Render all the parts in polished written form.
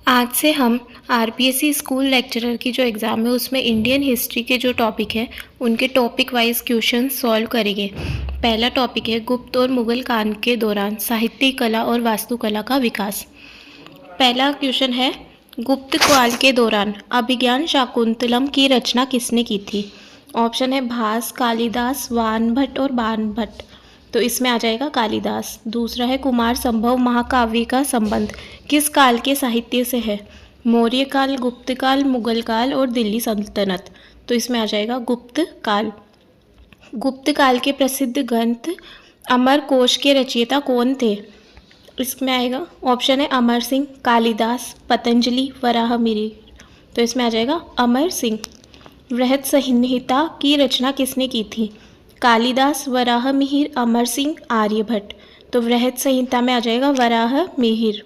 आज से हम आरपीएससी स्कूल लेक्चरर की जो एग्ज़ाम है उसमें इंडियन हिस्ट्री के जो टॉपिक है उनके टॉपिक वाइज क्वेश्चन सॉल्व करेंगे। पहला टॉपिक है गुप्त और मुगल काल के दौरान साहित्य कला और वास्तुकला का विकास। पहला क्वेश्चन है गुप्त काल के दौरान अभिज्ञान शाकुंतलम की रचना किसने की थी। ऑप्शन है भास, कालिदास, वानभट्ट और बाणभट्ट। तो इसमें आ जाएगा कालिदास। दूसरा है कुमार संभव महाकाव्य का संबंध किस काल के साहित्य से है। मौर्य काल, गुप्त काल, मुगल काल और दिल्ली सल्तनत। तो इसमें आ जाएगा गुप्त काल। गुप्त काल के प्रसिद्ध ग्रंथ अमर कोश के रचयिता कौन थे। इसमें आएगा ऑप्शन है अमर सिंह, कालिदास, पतंजलि, वराहमिहिर। तो इसमें आ जाएगा अमर सिंह। बृहत संहिता की रचना किसने की थी। कालिदास, वराहमिहिर, अमर सिंह, आर्यभट्ट। तो बृहत संहिता में आ जाएगा वराहमिहिर।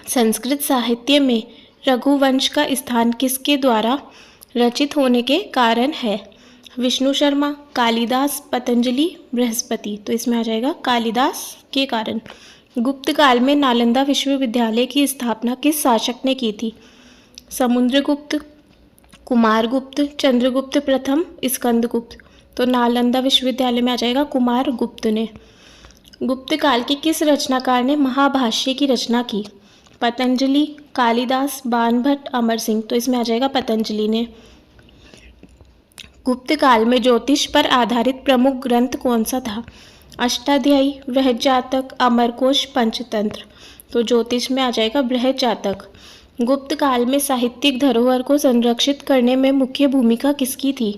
संस्कृत साहित्य में रघुवंश का स्थान किसके द्वारा रचित होने के कारण है। विष्णु शर्मा, कालिदास, पतंजलि, बृहस्पति। तो इसमें आ जाएगा कालिदास के कारण। गुप्त काल में नालंदा विश्वविद्यालय की स्थापना किस शासक ने की थी। समुद्रगुप्त, कुमारगुप्त, चंद्रगुप्त प्रथम, स्कंदगुप्त। तो नालंदा विश्वविद्यालय में आ जाएगा कुमारगुप्त ने। गुप्त काल के किस रचनाकार ने महाभाष्य की रचना की। पतंजलि, कालिदास, बाणभट्ट, अमर सिंह। तो इसमें आ जाएगा पतंजलि ने। गुप्त काल में ज्योतिष पर आधारित प्रमुख ग्रंथ कौन सा था। अष्टाध्यायी, बृहज्जातक, अमरकोश, पंचतंत्र। तो ज्योतिष में आ जाएगा बृहज्जातक। गुप्त काल में साहित्यिक धरोहर को संरक्षित करने में मुख्य भूमिका किसकी थी।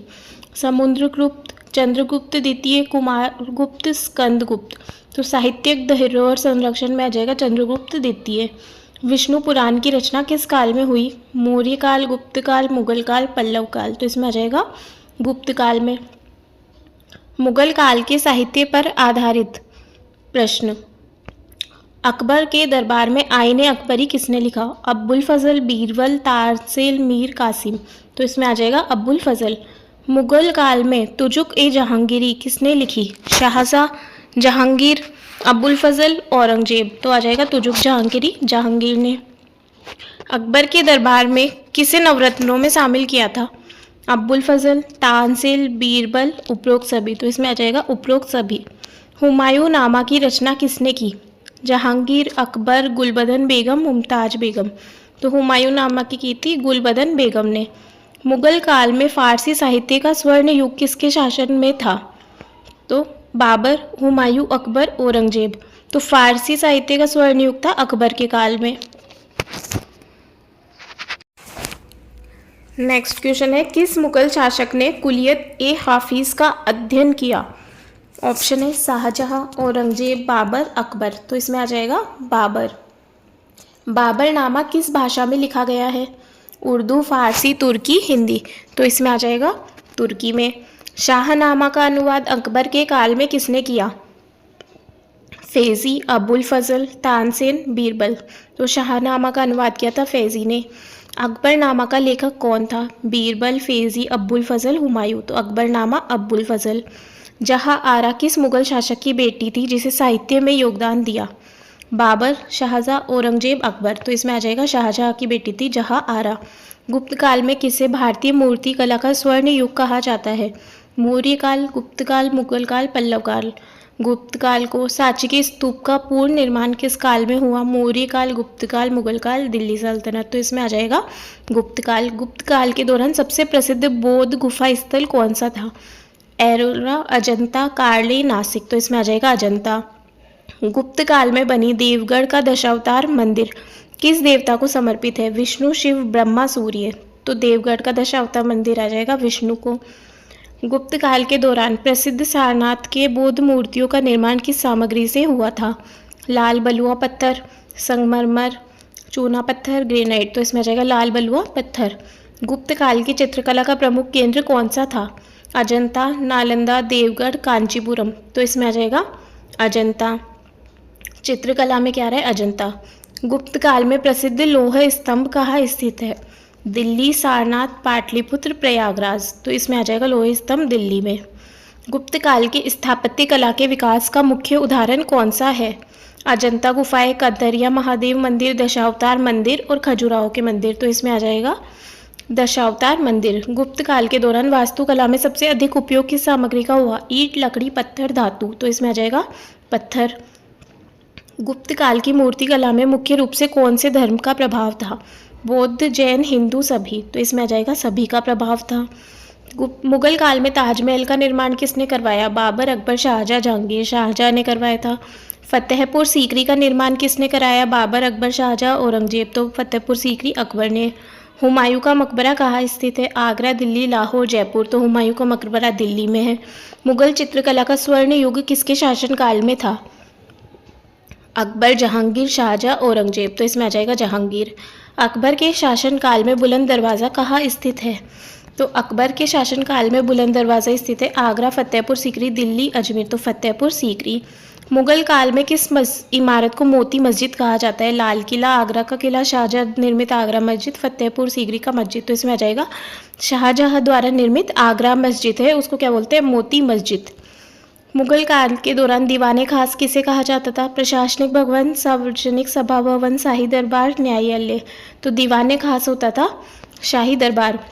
समुद्रगुप्त, चंद्रगुप्त द्वितीय, कुमारगुप्त, स्कंदगुप्त। तो साहित्यिक धरोहर संरक्षण में आ जाएगा चंद्रगुप्त द्वितीय। विष्णु पुराण की रचना किस काल में हुई। मौर्य काल, गुप्त काल, मुगल काल, पल्लव काल। तो इसमें आ जाएगा गुप्त काल में। मुगल काल के साहित्य पर आधारित प्रश्न। अकबर के दरबार में आईने अकबरी किसने लिखा। अब्बुल फजल, बीरबल, तारसेल, मीर कासिम। तो इसमें आ जाएगा अब्बुल फजल। मुगल काल में तुजुक ए जहांगीरी किसने लिखी। शाहजहां, जहांगीर, अब्बुल फजल, औरंगजेब। तो आ जाएगा तुजुक जहांगीरी, जहांगीर ने। अकबर के दरबार में किसे नवरत्नों में शामिल किया था। अब्बुल फजल, तानसेल, बीरबल, उपरोक्त सभी। तो इसमें आ जाएगा उपरोक्त सभी। हुमायूं नामा की रचना किसने की। जहांगीर, अकबर, गुलबदन बेगम, मुमताज बेगम। तो हुमायूं नामा की थी गुलबदन बेगम ने। मुगल काल में फारसी साहित्य का स्वर्ण युग किसके शासन में था। तो बाबर, हुमायूं, अकबर, औरंगजेब। तो फारसी साहित्य का स्वर्ण युग था अकबर के काल में। नेक्स्ट क्वेश्चन है किस मुगल शासक ने कुलियत ए हाफिज का अध्ययन किया। ऑप्शन है शाहजहां, औरंगजेब, बाबर, अकबर। तो इसमें आ जाएगा बाबर। बाबरनामा किस भाषा में लिखा गया है। उर्दू, फारसी, तुर्की, हिंदी। तो इसमें आ जाएगा तुर्की में। शाहनामा का अनुवाद अकबर के काल में किसने किया। फैज़ी, अबुल फजल, तानसेन, बीरबल। तो शाहनामा का अनुवाद किया था फैज़ी ने। अकबरनामा का लेखक कौन था। बीरबल, फैज़ी, अबुल फजल, हुमायूं। तो अकबरनामा अबुल फजल। जहाँ आरा किस मुगल शासक की बेटी थी जिसे साहित्य में योगदान दिया। बाबर, शाहजहां, औरंगजेब, अकबर। तो इसमें आ जाएगा शाहजहां की बेटी थी जहाँ आरा। गुप्त काल में किसे भारतीय मूर्ति कला का स्वर्ण युग कहा जाता है। मौर्य काल, गुप्त काल, मुगल काल, पल्लव काल। गुप्त काल को सांची के स्तूप का पूर्ण निर्माण किस काल में हुआ। मौर्य काल, गुप्त काल, मुगल काल, दिल्ली सल्तनत। तो इसमें आ जाएगा गुप्त काल। गुप्त काल के दौरान सबसे प्रसिद्ध बौद्ध गुफा स्थल कौन सा था। एलोरा, अजंता, कार्ली, नासिक। तो इसमें आ जाएगा अजंता। गुप्त काल में बनी देवगढ़ का दशावतार मंदिर किस देवता को समर्पित है। विष्णु, शिव, ब्रह्मा, सूर्य। तो देवगढ़ का दशावतार मंदिर आ जाएगा विष्णु को। गुप्त काल के दौरान प्रसिद्ध सारनाथ के बौद्ध मूर्तियों का निर्माण किस सामग्री से हुआ था। लाल बलुआ पत्थर, संगमरमर, चूना पत्थर, ग्रेनाइट। तो इसमें आ जाएगा लाल बलुआ पत्थर। गुप्त काल की चित्रकला का प्रमुख केंद्र कौन सा था। अजंता, नालंदा, देवगढ़, कांचीपुरम। तो इसमें आ जाएगा अजंता। चित्रकला में क्या रहा है अजंता। गुप्त काल में प्रसिद्ध लौह स्तंभ कहाँ स्थित है। दिल्ली, सारनाथ, पाटलिपुत्र, प्रयागराज। तो इसमें आ जाएगा लौह स्तंभ दिल्ली में। गुप्त काल की स्थापत्य कला के विकास का मुख्य उदाहरण कौन सा है? अजंता गुफाएं, कतरिया महादेव मंदिर, दशावतार मंदिर और खजुराहो के मंदिर। तो इसमें आ जाएगा दशावतार मंदिर। गुप्त काल के दौरान वास्तुकला में सबसे अधिक उपयोग किस सामग्री का हुआ? ईंट, लकड़ी, पत्थर, धातु। तो इसमें आ जाएगा पत्थर। गुप्त काल की मूर्ति कला में मुख्य रूप से कौन से धर्म का प्रभाव था? बौद्ध, जैन, हिंदू, सभी। तो इसमें आ जाएगा सभी का प्रभाव था। मुगल काल में ताजमहल का निर्माण किसने करवाया? बाबर, अकबर, शाहजहां, जहांगीर। शाहजहां ने करवाया था। फतेहपुर सीकरी का निर्माण किसने कराया? बाबर, अकबर, शाहजहां, औरंगजेब। तो फतेहपुर सीकरी अकबर ने। हुमायूं का मकबरा कहाँ स्थित है? आगरा, दिल्ली, लाहौर, जयपुर। तो हुमायूं का मकबरा दिल्ली में है। मुगल चित्रकला का स्वर्ण युग किसके शासनकाल में था? अकबर, जहांगीर, शाहजहां, औरंगजेब। तो इसमें आ जाएगा जहांगीर। अकबर के शासनकाल में बुलंद दरवाज़ा कहाँ स्थित है? तो अकबर के शासनकाल में बुलंद दरवाज़ा स्थित है आगरा, फतेहपुर सीकरी, दिल्ली, अजमेर। तो फतेहपुर सीकरी। मुगल काल में किस इमारत को मोती मस्जिद कहा जाता है? लाल किला, आगरा का किला, शाहजहां निर्मित आगरा मस्जिद, फतेहपुर सीकरी का मस्जिद। तो इसमें आ जाएगा शाहजहां द्वारा निर्मित आगरा मस्जिद है, उसको क्या बोलते हैं? मोती मस्जिद। मुगल काल के दौरान दीवाने खास किसे कहा जाता था? प्रशासनिक भवन, सार्वजनिक सभा भवन, शाही दरबार, न्यायालय। तो दीवाने खास होता था शाही दरबार।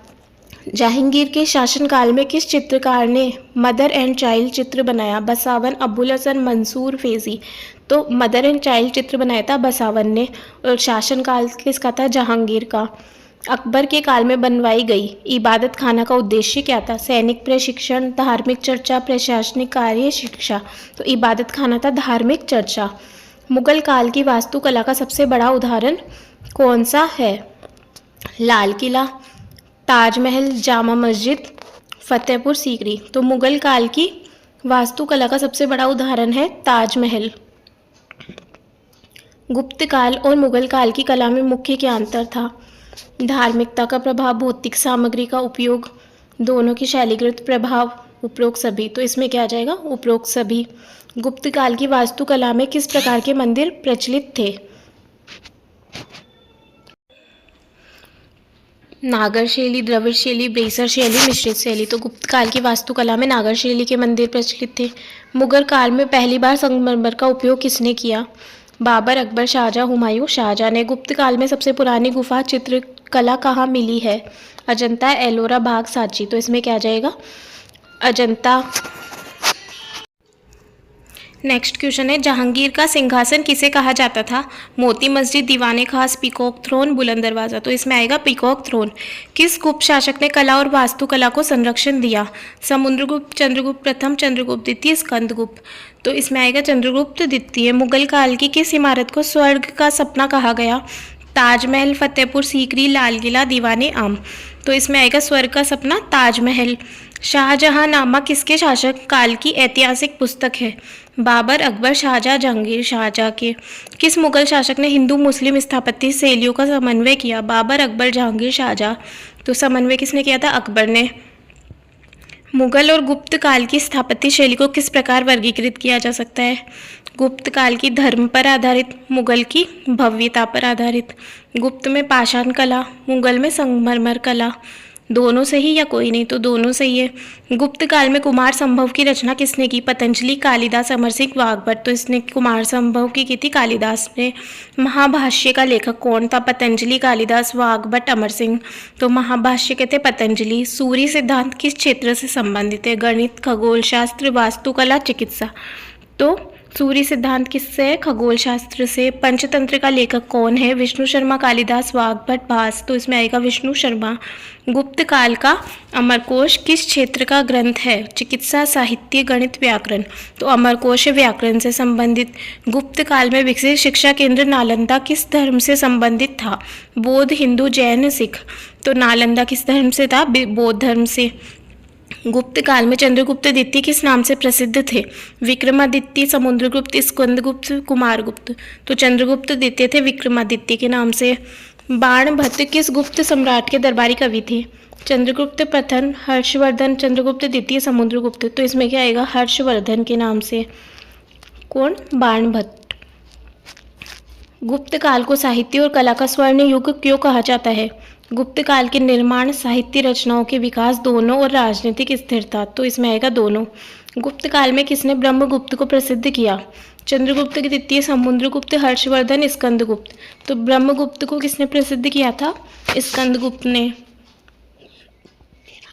जहांगीर के शासनकाल में किस चित्रकार ने मदर एंड चाइल्ड चित्र बनाया? बसावन, अबुल हसन, मंसूर, फेजी। तो मदर एंड चाइल्ड चित्र बनाया था बसावन ने। और शासनकाल किसका था? जहांगीर का। अकबर के काल में बनवाई गई इबादत खाना का उद्देश्य क्या था? सैनिक प्रशिक्षण, धार्मिक चर्चा, प्रशासनिक कार्य, शिक्षा। तो इबादत खाना था धार्मिक चर्चा। मुगल काल की वास्तुकला का सबसे बड़ा उदाहरण कौन सा है? लाल किला, ताजमहल, जामा मस्जिद, फतेहपुर सीकरी। तो मुगल काल की वास्तुकला का सबसे बड़ा उदाहरण है ताजमहल। गुप्त काल और मुगल काल की कला में मुख्य क्या अंतर था? धार्मिकता का प्रभाव, भौतिक सामग्री का उपयोग, दोनों की शैलीकृत प्रभाव, उपरोक्त सभी। तो इसमें क्या आ जाएगा? उपरोक्त सभी। गुप्त काल की वास्तुकला में किस प्रकार के मंदिर प्रचलित थे? नागर शैली, द्रविड़ शैली, ब्रेसर शैली, मिश्रित शैली। तो गुप्त काल की वास्तुकला में नागर शैली के मंदिर प्रचलित थे। मुगल काल में पहली बार संगमरमर का उपयोग किसने किया? बाबर, अकबर, शाहजहां, हुमायूं। शाहजहां ने। गुप्त काल में सबसे पुरानी गुफा चित्रकला कहाँ मिली है? अजंता, एलोरा, बाग, सांची। तो इसमें क्या आ जाएगा? अजंता। नेक्स्ट क्वेश्चन है, जहांगीर का सिंहासन किसे कहा जाता था? मोती मस्जिद, दीवाने खास, पीकॉक थ्रोन, बुलंद दरवाज़ा। तो इसमें आएगा पीकॉक थ्रोन। किस गुप्त शासक ने कला और वास्तुकला को संरक्षण दिया? समुद्रगुप्त, चंद्रगुप्त प्रथम, चंद्रगुप्त द्वितीय, स्कंदगुप्त। तो इसमें आएगा चंद्रगुप्त द्वितीय। मुगल काल की किस इमारत को स्वर्ग का सपना कहा गया? ताजमहल, फतेहपुर सीकरी, लाल किला, दीवाने आम। तो इसमें आएगा स्वर्ग का सपना ताजमहल। शाहजहांनामा किसके शासक काल की ऐतिहासिक पुस्तक है? बाबर, अकबर, शाहजहां, जहांगीर। शाहजहां के। किस मुगल शासक ने हिंदू मुस्लिम स्थापत्य शैलियों का समन्वय किया? बाबर, अकबर, जहांगीर, शाहजहां। तो समन्वय किसने किया था? अकबर ने। मुगल और गुप्त काल की स्थापत्य शैली को किस प्रकार वर्गीकृत किया जा सकता है? गुप्त काल की धर्म पर आधारित, मुगल की भव्यता पर आधारित। गुप्त में पाषाण कला, मुगल में संगमरमर कला। दोनों सही या कोई नहीं? तो दोनों सही है। गुप्त काल में कुमार संभव की रचना किसने की? पतंजलि, कालिदास, अमर सिंह, वाग्भट। तो इसने कुमार संभव की थी कालिदास ने। महाभाष्य का लेखक कौन था? पतंजलि, कालिदास, वाग्भट, अमर सिंह। तो महाभाष्य के थे पतंजलि। सूर्य सिद्धांत किस क्षेत्र से संबंधित है? गणित, खगोल शास्त्र, वास्तुकला, चिकित्सा। तो सूर्य सिद्धांत किससे है? खगोल शास्त्र से। पंचतंत्र का लेखक कौन है? विष्णु शर्मा, कालिदास, वाग्भट, भास। तो इसमें आएगा विष्णु शर्मा। गुप्त काल का अमरकोश किस क्षेत्र का ग्रंथ है? चिकित्सा, साहित्य, गणित, व्याकरण। तो अमरकोश व्याकरण से संबंधित। गुप्त काल में विकसित शिक्षा केंद्र नालंदा किस धर्म से संबंधित था? बौद्ध, हिंदू, जैन, सिख। तो नालंदा किस धर्म से था? बौद्ध धर्म से। गुप्त काल में चंद्रगुप्त द्वितीय किस नाम से प्रसिद्ध थे? विक्रमादित्य, समुद्रगुप्त, स्कंदगुप्त, कुमारगुप्त। तो चंद्रगुप्त द्वितीय थे विक्रमादित्य के नाम से। बाणभट्ट किस गुप्त सम्राट के दरबारी कवि थे? चंद्रगुप्त प्रथम, हर्षवर्धन, चंद्रगुप्त द्वितीय, समुद्रगुप्त। तो इसमें क्या आएगा? हर्षवर्धन के नाम से। कौन? बाणभट्ट। गुप्त काल को साहित्य और कला का स्वर्ण युग क्यों कहा जाता है? गुप्त काल के निर्माण, साहित्य रचनाओं के विकास दोनों और राजनीतिक स्थिरता। तो इसमें आएगा दोनों। गुप्त काल में किसने ब्रह्मगुप्त को प्रसिद्ध किया? चंद्रगुप्त द्वितीय, समुद्रगुप्त, हर्षवर्धन, स्कंदगुप्त। तो ब्रह्मगुप्त को किसने प्रसिद्ध किया था? स्कंदगुप्त ने।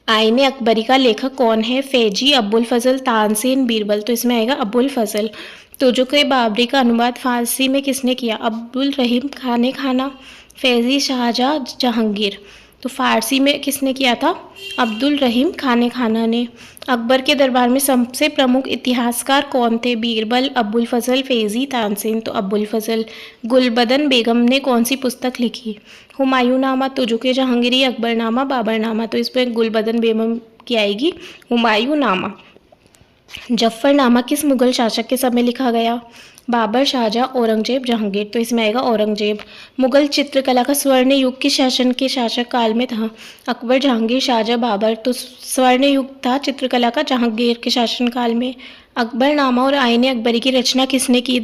आईने अकबरी का लेखक कौन है? फैजी, अबुल फजल, तानसेन, बीरबल। तो इसमें आएगा अबुल फजल। तुजुक बाबरी का अनुवाद फारसी में किसने किया? अब्दुल रहीम खान खाना, फैजी, शाहजहाँ, जहांगीर। तो फारसी में किसने किया था? अब्दुल रहीम खान खाना ने। अकबर के दरबार में सबसे प्रमुख इतिहासकार कौन थे? बीरबल, अबुल फजल, फैजी, तानसेन। तो अबुल फजल। गुलबदन बेगम ने कौन सी पुस्तक लिखी? हुमायूंनामा, तुजुक जहांगीरी, अकबरनामा, बाबरनामा। तो इस पर गुलबदन बेगम की आएगी हुमायूंनामा। जफरनामा किस मुगल शासक के समय लिखा गया? बाबर, शाहजहाँ, औरंगजेब, जहांगीर। तो इसमें आएगा औरंगजेब। मुगल चित्रकला का स्वर्ण युग किस शासन के शासक काल में था? अकबर, जहांगीर, शाहजहाँ, बाबर। तो स्वर्ण युग था चित्रकला का जहांगीर के शासन काल में। अकबरनामा और आईने अकबरी की रचना किसने की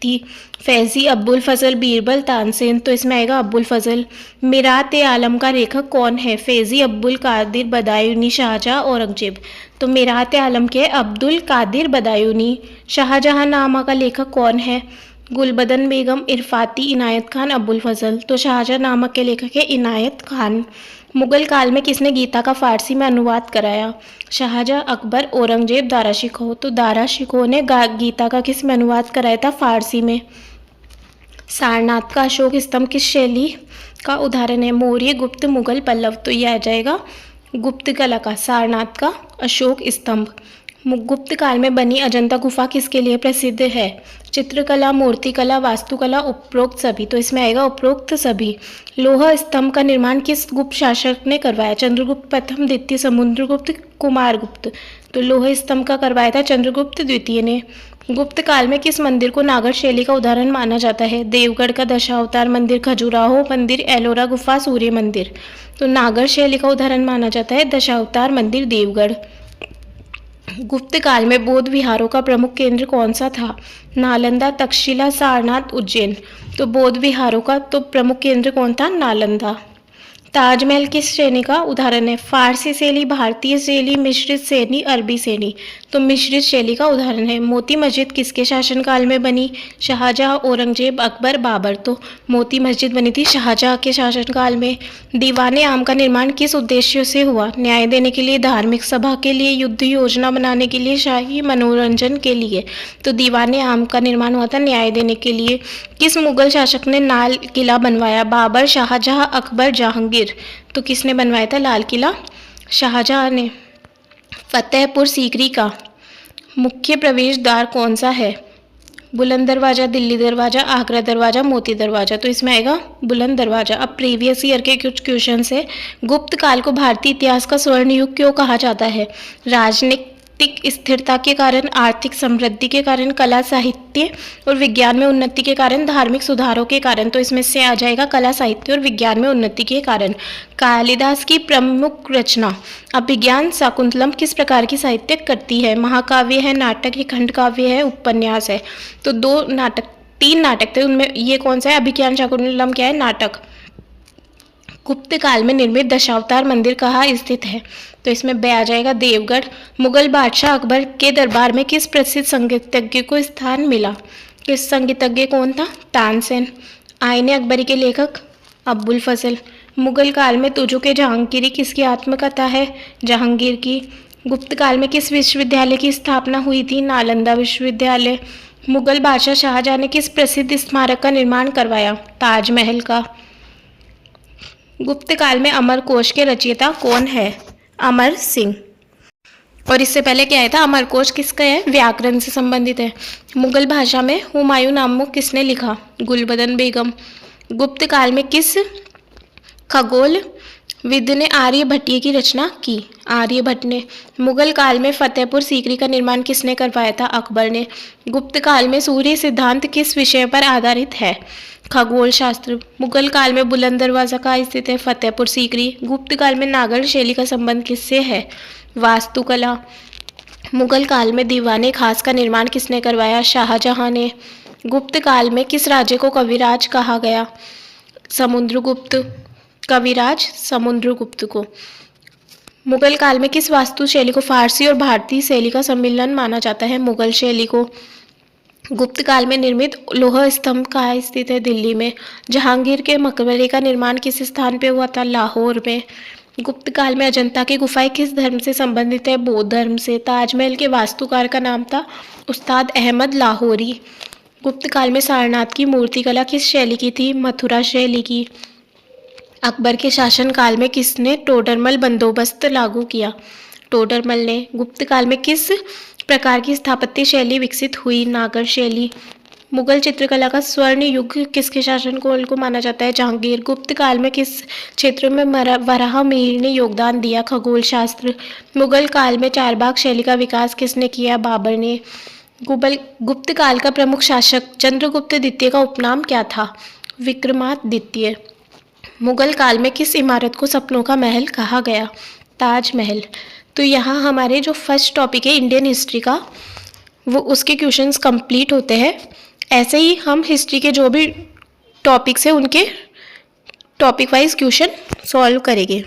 थी? फैजी, अब्बुल फजल, बीरबल, तानसेन। तो इसमें आएगा अब्बुल फजल। मिरात ए आलम का लेखक कौन है? फैजी, अब्दुल कादिर बदायूनी, शाहजहाँ, औरंगजेब। तो मिरात ए आलम के अब्दुल कादिर बदायूनी। शाहजहाँ नामा का लेखक कौन है? गुलबदन बेगम, इरफाती, इनायत खान, अब्बुल फजल। तो शाहजहाँ नामा के लेखक है इनायत खान। मुगल काल में किसने गीता का फारसी में अनुवाद कराया? शाहजहाँ, अकबर, औरंगजेब, दारा शिकोह। तो दारा शिकोह ने गीता का किस में अनुवाद कराया था? फारसी में। सारनाथ का अशोक स्तंभ किस शैली का उदाहरण है? मौर्य, गुप्त, मुगल, पल्लव। तो यह आ जाएगा गुप्त कला का सारनाथ का अशोक स्तंभ। गुप्त काल में बनी अजंता गुफा किसके लिए प्रसिद्ध है? चित्रकला, मूर्तिकला, वास्तुकला, उपरोक्त सभी। तो इसमें आएगा उपरोक्त सभी। लोहा स्तंभ का निर्माण किस गुप्त शासक ने करवाया? चंद्रगुप्त प्रथम, द्वितीय, समुद्रगुप्त, कुमारगुप्त। तो लोहा स्तंभ का करवाया था चंद्रगुप्त द्वितीय ने। गुप्त काल में किस मंदिर को नागर शैली का उदाहरण माना जाता है? देवगढ़ का दशावतार मंदिर, खजुराहो मंदिर, एलोरा गुफा, सूर्य मंदिर। तो नागर शैली का उदाहरण माना जाता है दशावतार मंदिर, देवगढ़। गुप्त काल में बौद्ध विहारों का प्रमुख केंद्र कौन सा था? नालंदा, तक्षशिला, सारनाथ, उज्जैन। तो बौद्ध विहारों का तो प्रमुख केंद्र कौन था? नालंदा। ताजमहल किस श्रेणी का उदाहरण है? फारसी शैली, भारतीय शैली, मिश्रित शैली, अरबी शैली। तो मिश्रित शैली का उदाहरण है। मोती मस्जिद किसके शासनकाल में बनी? शाहजहाँ, औरंगजेब, अकबर, बाबर। तो मोती मस्जिद बनी थी शाहजहाँ के शासनकाल में। दीवाने आम का निर्माण किस उद्देश्य से हुआ? न्याय देने के लिए, धार्मिक सभा के लिए, युद्ध योजना बनाने के लिए, शाही मनोरंजन के लिए। तो दीवाने आम का निर्माण हुआ था न्याय देने के लिए। किस मुगल शासक ने लाल किला बनवाया? बाबर, शाहजहाँ, अकबर, जहांगीर। तो किसने बनवाया था लाल किला? शाहजहाँ ने। फतेहपुर सीकरी का मुख्य प्रवेश द्वार कौन सा है? बुलंद दरवाजा, दिल्ली दरवाजा, आगरा दरवाजा, मोती दरवाजा। तो इसमें आएगा बुलंद दरवाजा। अब प्रीवियस ईयर के कुछ क्वेश्चन है। गुप्त काल को भारतीय इतिहास का स्वर्ण युग क्यों कहा जाता है? राजनीतिक स्थिरता के कारण, आर्थिक समृद्धि के कारण, कला, साहित्य और विज्ञान में उन्नति के कारण, धार्मिक सुधारों के कारण। तो इसमें से आ जाएगा कला, साहित्य और विज्ञान में उन्नति के कारण। कालिदास की प्रमुख रचना अभिज्ञान शाकुंतलम किस प्रकार की साहित्य करती है? महाकाव्य है, नाटक है, खंड काव्य है, उपन्यास है। तो तीन नाटक थे, उनमें ये कौन सा है? अभिज्ञान शाकुंतलम क्या है? नाटक। गुप्त काल में निर्मित दशावतार मंदिर कहाँ स्थित है? तो इसमें बे आ जाएगा देवगढ़। मुगल बादशाह अकबर के दरबार में किस प्रसिद्ध संगीतज्ञ को स्थान मिला? किस संगीतज्ञ कौन था? तानसेन। आईने अकबरी के लेखक अब्बुल फजल। मुगल काल में तुजुक जहांगीरी किसकी आत्मकथा है? जहांगीर की। गुप्त काल में किस विश्वविद्यालय की स्थापना हुई थी? नालंदा विश्वविद्यालय। मुगल बादशाह शाहजहाँ ने किस प्रसिद्ध स्मारक का निर्माण करवाया? ताजमहल का। गुप्त काल में अमर कोश के रचयिता कौन है? अमर सिंह। और इससे पहले क्या आया था? अमर कोश किसका है? व्याकरण से संबंधित है। मुगल भाषा में हुमायूं किसने लिखा? गुलबदन बेगम। गुप्त काल में किस खगोल विद ने आर्यभट्टीय की रचना की? आर्यभट्ट ने। मुगल काल में फतेहपुर सीकरी का निर्माण किसने करवाया था? अकबर ने। गुप्त काल में सूर्य सिद्धांत किस विषय पर आधारित है? खगोल शास्त्र। मुगल काल में बुलंद दरवाजा कहाँ स्थित है? फतेहपुर सीकरी। गुप्त काल में नागर शैली का संबंध किससे है? वास्तुकला। मुगल काल में दीवाने खास का निर्माण किसने करवाया? शाहजहाँ ने। गुप्त काल में किस राज्य को कविराज कहा गया? समुद्रगुप्त। कविराज समुद्रगुप्त को। मुगल काल में किस वास्तु शैली को फारसी और भारतीय शैली का सम्मिलन माना जाता है? मुगल शैली को। गुप्त काल में निर्मित लौह स्तंभ कहाँ स्थित है? दिल्ली में। जहांगीर के मकबरे का निर्माण किस स्थान पे हुआ था? लाहौर में। गुप्त काल में अजंता की गुफाएं किस धर्म से संबंधित है? बौद्ध धर्म से। ताजमहल के वास्तुकार का नाम था उस्ताद अहमद लाहौरी। गुप्त काल में सारनाथ की मूर्तिकला किस शैली की थी? मथुरा शैली की। अकबर के शासनकाल में किसने टोडरमल बंदोबस्त लागू किया? टोडरमल ने। गुप्त काल में किस प्रकार की स्थापत्य शैली विकसित हुई? नागर शैली। मुगल चित्रकला का स्वर्ण युग किसके शासनकाल को माना जाता है? जहांगीर। गुप्त काल में किस क्षेत्र में वराह मिहिर ने योगदान दिया? खगोल शास्त्र। मुगल काल में चारबाग शैली का विकास किसने किया? बाबर ने। गुप्त काल का प्रमुख शासक चंद्रगुप्त द्वितीय का उपनाम क्या था? विक्रमादित्य। मुगल काल में किस इमारत को सपनों का महल कहा गया? ताजमहल। तो यहाँ हमारे जो फर्स्ट टॉपिक है इंडियन हिस्ट्री का, वो उसके क्वेश्चंस कंप्लीट होते हैं। ऐसे ही हम हिस्ट्री के जो भी टॉपिक्स हैं उनके टॉपिक वाइज क्वेश्चन सॉल्व करेंगे।